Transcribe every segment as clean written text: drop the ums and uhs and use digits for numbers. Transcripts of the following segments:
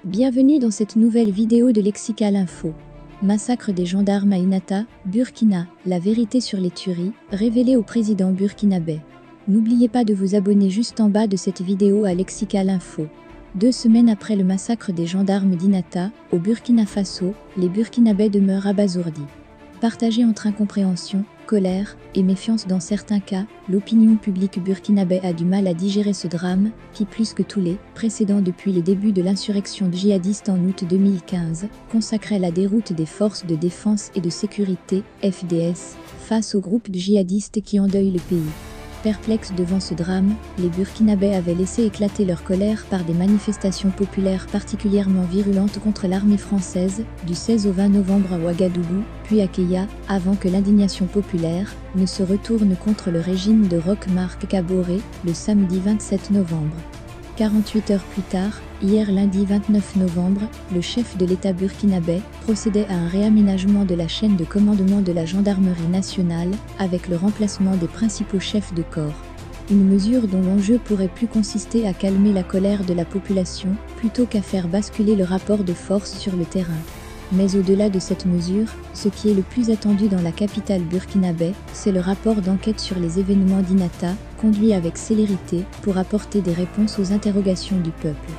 Bienvenue dans cette nouvelle vidéo de Lexical Info. Massacre des gendarmes à Inata, Burkina, la vérité sur les tueries, révélée au président burkinabé. N'oubliez pas de vous abonner juste en bas de cette vidéo à Lexical Info. 2 semaines après le massacre des gendarmes d'Inata, au Burkina Faso, les Burkinabés demeurent abasourdis. Partagés entre incompréhension, colère et méfiance dans certains cas, l'opinion publique burkinabé a du mal à digérer ce drame, qui plus que tous les précédents depuis les débuts de l'insurrection djihadiste en août 2015, consacrait la déroute des forces de défense et de sécurité, FDS, face aux groupes djihadistes qui endeuillent le pays. Perplexes devant ce drame, les Burkinabés avaient laissé éclater leur colère par des manifestations populaires particulièrement virulentes contre l'armée française, du 16 au 20 novembre à Ouagadougou, puis à Keya, avant que l'indignation populaire ne se retourne contre le régime de Roch Marc Kaboré, le samedi 27 novembre. 48 heures plus tard, hier lundi 29 novembre, le chef de l'État burkinabé procédait à un réaménagement de la chaîne de commandement de la gendarmerie nationale, avec le remplacement des principaux chefs de corps. Une mesure dont l'enjeu pourrait plus consister à calmer la colère de la population, plutôt qu'à faire basculer le rapport de force sur le terrain. Mais au-delà de cette mesure, ce qui est le plus attendu dans la capitale burkinabé, c'est le rapport d'enquête sur les événements d'Inata, conduit avec célérité pour apporter des réponses aux interrogations du peuple.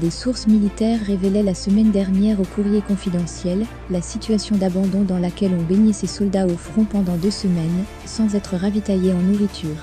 Des sources militaires révélaient la semaine dernière au courrier confidentiel la situation d'abandon dans laquelle ont baigné ces soldats au front pendant 2 semaines, sans être ravitaillés en nourriture.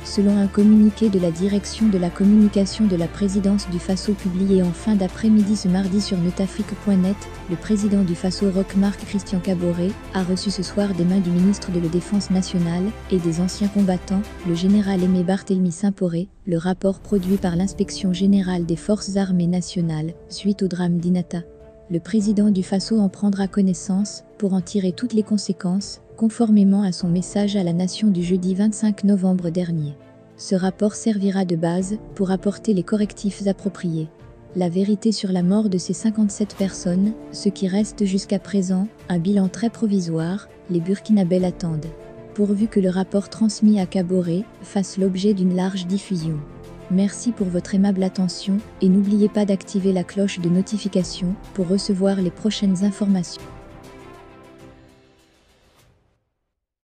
Selon un communiqué de la direction de la communication de la présidence du Faso publié en fin d'après-midi ce mardi sur neutafrique.net, le président du Faso Roch Marc Christian Kaboré a reçu ce soir des mains du ministre de la Défense nationale et des anciens combattants, le général Aimé Barthélemy Simporé, le rapport produit par l'inspection générale des forces armées nationales suite au drame d'Inata. Le président du Faso en prendra connaissance pour en tirer toutes les conséquences, conformément à son message à la nation du jeudi 25 novembre dernier. Ce rapport servira de base pour apporter les correctifs appropriés. La vérité sur la mort de ces 57 personnes, ce qui reste jusqu'à présent un bilan très provisoire, les Burkinabés l'attendent. Pourvu que le rapport transmis à Kaboré fasse l'objet d'une large diffusion. Merci pour votre aimable attention et n'oubliez pas d'activer la cloche de notification pour recevoir les prochaines informations.